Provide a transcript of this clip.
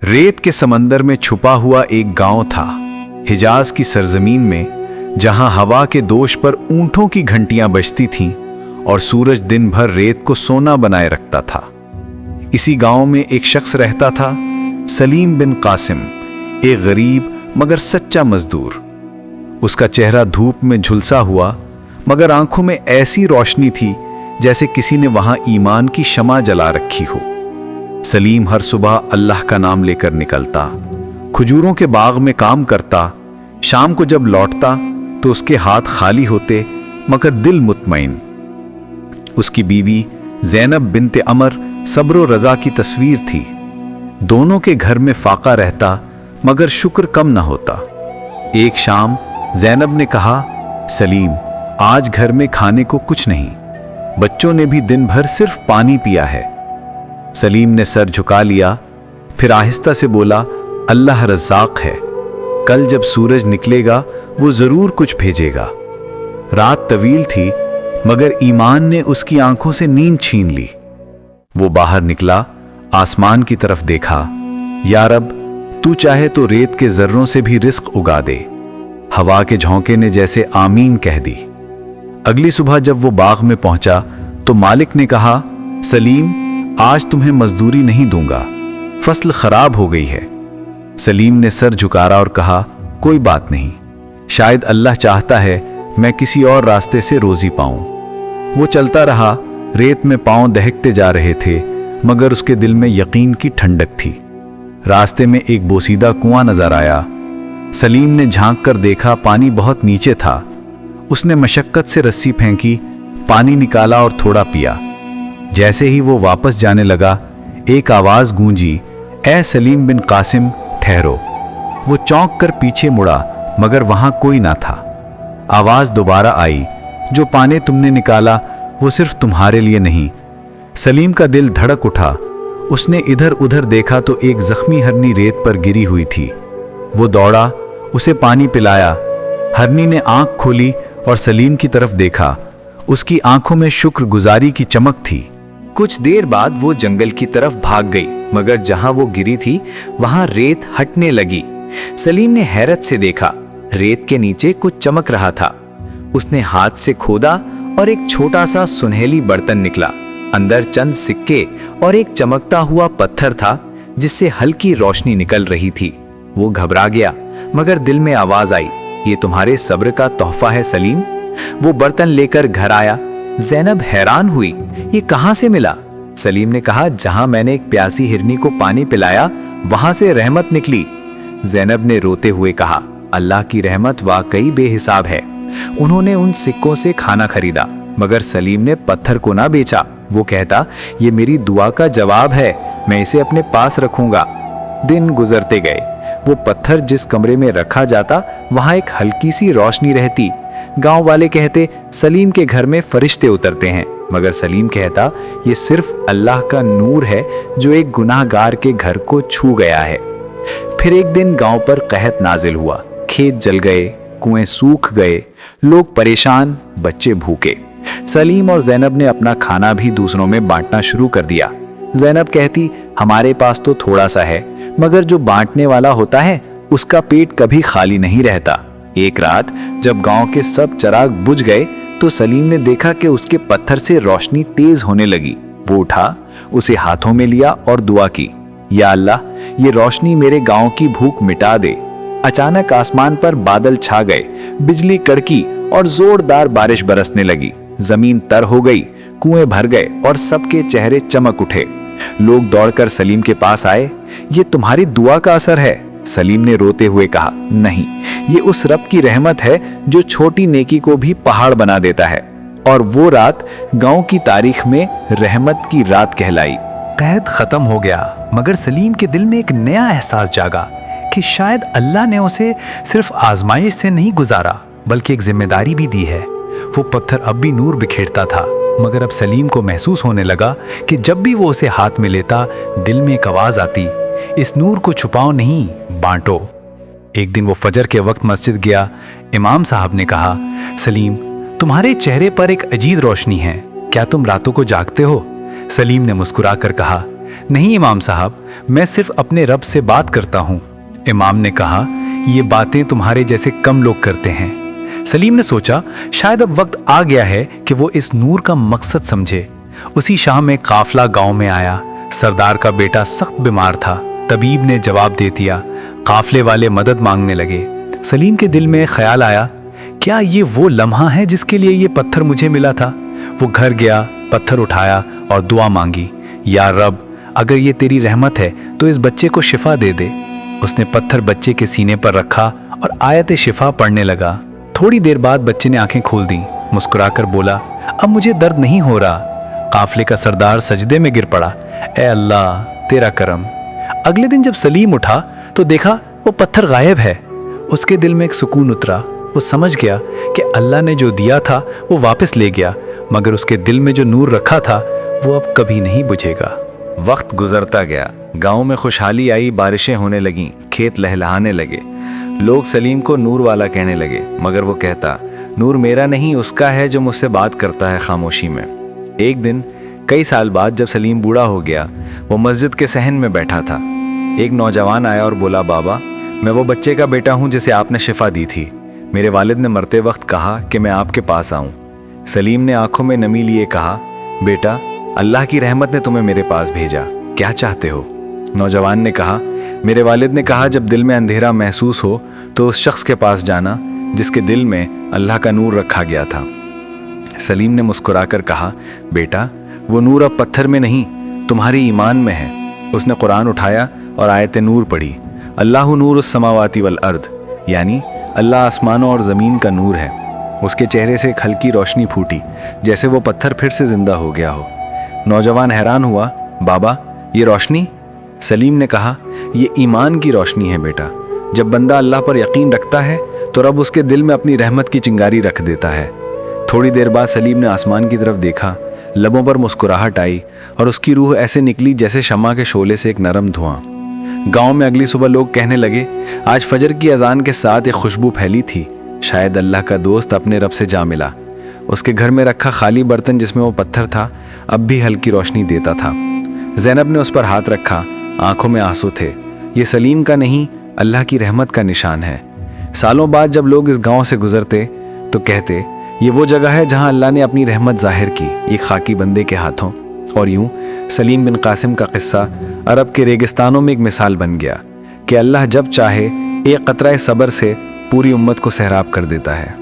रेत के समंदर में छुपा हुआ एक गांव था, हिजाज की सरजमीन में, जहां हवा के दोष पर ऊंटों की घंटियां बजती थीं और सूरज दिन भर रेत को सोना बनाए रखता था। इसी गांव में एक शख्स रहता था, सलीम बिन कासिम, एक गरीब मगर सच्चा मजदूर। उसका चेहरा धूप में झुलसा हुआ, मगर आंखों में ऐसी रोशनी थी जैसे किसी ने वहां ईमान की शमा जला रखी हो। सलीम हर सुबह अल्लाह का नाम लेकर निकलता, खजूरों के बाग में काम करता। शाम को जब लौटता तो उसके हाथ खाली होते मगर दिल मुतमईन। उसकी बीवी ज़ैनब बिन्ते अमर सब्र व रज़ा की तस्वीर थी। दोनों के घर में फाका रहता मगर शुक्र कम न होता। एक शाम ज़ैनब ने कहा, सलीम, आज घर में खाने को कुछ नहीं, बच्चों ने भी दिन भर सिर्फ पानी पिया है। सलीम ने सर झुका लिया, फिर आहिस्ता से बोला, अल्लाह रज़्ज़ाक़ है, कल जब सूरज निकलेगा वो जरूर कुछ भेजेगा। रात तवील थी मगर ईमान ने उसकी आंखों से नींद छीन ली। वो बाहर निकला, आसमान की तरफ देखा। या रब, तू चाहे तो रेत के जर्रों से भी रिस्क उगा दे। हवा के झोंके ने जैसे आमीन कह दी। अगली सुबह जब वो बाग में पहुंचा तो मालिक ने कहा, सलीम, आज तुम्हें मजदूरी नहीं दूंगा, फसल खराब हो गई है। सलीम ने सर झुकारा और कहा, कोई बात नहीं, शायद अल्लाह चाहता है मैं किसी और रास्ते से रोजी पाऊं। वो चलता रहा, रेत में पांव दहकते जा रहे थे मगर उसके दिल में यकीन की ठंडक थी। रास्ते में एक बोसीदा कुआं नजर आया। सलीम ने झांक कर देखा, पानी बहुत नीचे था। उसने मशक्कत से रस्सी फेंकी, पानी निकाला और थोड़ा पिया। जैसे ही वो वापस जाने लगा, एक आवाज गूंजी, ए सलीम बिन कासिम, ठहरो। वो चौंक कर पीछे मुड़ा मगर वहां कोई ना था। आवाज दोबारा आई, जो पानी तुमने निकाला वो सिर्फ तुम्हारे लिए नहीं। सलीम का दिल धड़क उठा। उसने इधर उधर देखा तो एक जख्मी हरनी रेत पर गिरी हुई थी। वो दौड़ा, उसे पानी पिलाया। हरनी ने आंख खोली और सलीम की तरफ देखा। उसकी आंखों में शुक्रगुजारी की चमक थी। कुछ देर बाद वो जंगल की तरफ भाग गई मगर जहां वो गिरी थी वहां रेत हटने लगी। सलीम ने हैरत से देखा, रेत के नीचे कुछ चमक रहा था। उसने हाथ से खोदा और एक छोटा सा सुनहली बर्तन निकला। अंदर चंद सिक्के और एक चमकता हुआ पत्थर था जिससे हल्की रोशनी निकल रही थी। वो घबरा गया मगर दिल में आवाज आई, ये तुम्हारे सब्र का तोहफा है सलीम। वो बर्तन लेकर घर आया। ज़ैनब हैरान हुई, ये कहां से मिला? सलीम ने कहा, जहां मैंने एक प्यासी हिरनी को पानी पिलाया वहां से रहमत निकली। ज़ैनब ने रोते हुए कहा, अल्लाह की रहमत वाकई बेहिसाब है। उन्होंने उन सिक्कों से खाना खरीदा मगर सलीम ने पत्थर को ना बेचा। वो कहता, ये मेरी दुआ का जवाब है, मैं इसे अपने पास रखूंगा। दिन गुजरते गए। वो पत्थर जिस कमरे में रखा जाता वहां एक हल्की सी रोशनी रहती। गांव वाले कहते, सलीम के घर में फरिश्ते उतरते हैं, मगर सलीम कहता, ये सिर्फ अल्लाह का नूर है जो एक गुनाहगार के घर को छू गया है। फिर एक दिन गांव पर कहत नाजिल हुआ। खेत जल गए, कुएं सूख गए, लोग परेशान, बच्चे भूखे। सलीम और ज़ैनब ने अपना खाना भी दूसरों में बांटना शुरू कर दिया। ज़ैनब कहती, हमारे पास तो थोड़ा सा है मगर जो बांटने वाला होता है उसका पेट कभी खाली नहीं रहता। एक रात जब गांव के सब चिराग बुझ गए तो सलीम ने देखा कि उसके पत्थर से रोशनी तेज होने लगी। वो उठा, उसे हाथों में लिया और दुआ की, या अल्लाह, ये रोशनी मेरे गांव की भूख मिटा दे। अचानक आसमान पर बादल छा गए, बिजली कड़की और जोरदार बारिश बरसने लगी। जमीन तर हो गई, कुएं भर गए और सबके चेहरे चमक उठे। लोग दौड़कर सलीम के पास आए। ये तुम्हारी दुआ का असर है, सलीम ने रोते हुए कहा। नहीं, ये उस रब की रहमत है जो छोटी नेकी को भी पहाड़ बना देता है। और वो रात गांव की तारीख में रहमत की रात कहलाई। कहत खत्म हो गया मगर सलीम के दिल में एक नया एहसास जागा कि शायद अल्लाह ने उसे सिर्फ आजमाइश से नहीं गुजारा बल्कि एक जिम्मेदारी भी दी है। वो पत्थर अब भी नूर बिखेरता था मगर अब सलीम को महसूस होने लगा कि जब भी वो उसे हाथ में लेता दिल में एक आवाज आती, इस नूर को छुपाओ नहीं, बांटो। एक दिन वो फजर के वक्त मस्जिद गया। इमाम साहब ने कहा, सलीम, तुम्हारे चेहरे पर एक अजीब रोशनी है, क्या तुम रातों को जागते हो? सलीम ने मुस्कुरा कर कहा, नहीं इमाम साहब, मैं सिर्फ अपने रब से बात करता हूँ। इमाम ने कहा, ये बातें तुम्हारे जैसे कम लोग करते हैं। सलीम ने सोचा शायद अब वक्त आ गया है कि वो इस नूर का मकसद समझे। उसी शाम में काफला गांव में आया। सरदार का बेटा सख्त बीमार था। तबीब ने जवाब दे दिया। काफले वाले मदद मांगने लगे। सलीम के दिल में ख्याल आया, क्या ये वो लम्हा है जिसके लिए ये पत्थर मुझे मिला था? वो घर गया, पत्थर उठाया और दुआ मांगी, या रब, अगर ये तेरी रहमत है तो इस बच्चे को शिफा दे दे। उसने पत्थर बच्चे के सीने पर रखा और आयत शिफा पढ़ने लगा। थोड़ी देर बाद बच्चे ने आंखें खोल दी, मुस्कुराकर बोला, अब मुझे दर्द नहीं हो रहा। काफले का सरदार सजदे में गिर पड़ा, ए अल्लाह तेरा करम। अगले दिन जब सलीम उठा तो देखा वो पत्थर गायब है। उसके दिल में एक सुकून उतरा। वो समझ गया कि अल्लाह ने जो दिया था वो वापस ले गया, मगर उसके दिल में जो नूर रखा था वो अब कभी नहीं बुझेगा। वक्त गुजरता गया। गांव में खुशहाली आई, बारिशें होने लगीं, खेत लहलहाने लगे। लोग सलीम को नूर वाला कहने लगे, मगर वो कहता, नूर मेरा नहीं, उसका है जो मुझसे बात करता है खामोशी में। एक दिन कई साल बाद जब सलीम बूढ़ा हो गया, वो मस्जिद के सहन में बैठा था। एक नौजवान आया और बोला, बाबा, मैं वो बच्चे का बेटा हूँ जिसे आपने शिफा दी थी। मेरे वालिद ने मरते वक्त कहा कि मैं आपके पास आऊँ। सलीम ने आंखों में नमी लिए कहा, बेटा, अल्लाह की रहमत ने तुम्हें मेरे पास भेजा, क्या चाहते हो? नौजवान ने कहा, मेरे वालिद ने कहा जब दिल में अंधेरा महसूस हो तो उस शख्स के पास जाना जिसके दिल में अल्लाह का नूर रखा गया था। सलीम ने मुस्कुराकर कहा, बेटा, वो नूर अब पत्थर में नहीं, तुम्हारी ईमान में है। उसने कुरान उठाया और आयत नूर पढ़ी, अल्लाहु नूरुस समावाति वल अर्द, यानी अल्लाह आसमानों और ज़मीन का नूर है। उसके चेहरे से एक हल्की रोशनी फूटी, जैसे वो पत्थर फिर से जिंदा हो गया हो। नौजवान हैरान हुआ, बाबा, ये रोशनी? सलीम ने कहा, ये ईमान की रोशनी है बेटा। जब बंदा अल्लाह पर यकीन रखता है तो रब उसके दिल में अपनी रहमत की चिंगारी रख देता है। थोड़ी देर बाद सलीम ने आसमान की तरफ देखा, लबों पर मुस्कुराहट आई और उसकी रूह ऐसे निकली जैसे शम्मा के शोले से एक नरम धुआं। गांव में अगली सुबह लोग कहने लगे, आज फजर की अजान के साथ एक खुशबू फैली थी, शायद अल्लाह का दोस्त अपने रब से जा मिला। उसके घर में रखा खाली बर्तन जिसमें वो पत्थर था अब भी हल्की रोशनी देता था। ज़ैनब ने उस पर हाथ रखा, आंखों में आंसू थे। ये सलीम का नहीं, अल्लाह की रहमत का निशान है। सालों बाद जब लोग इस गांव से गुजरते तो कहते, ये वो जगह है जहां अल्लाह ने अपनी रहमत जाहिर की, एक खाकी बंदे के हाथों। और यूं सलीम बिन कासिम का किस्सा अरब के रेगिस्तानों में एक मिसाल बन गया कि अल्लाह जब चाहे एक कतरा सब्र से पूरी उम्मत को सहराब कर देता है।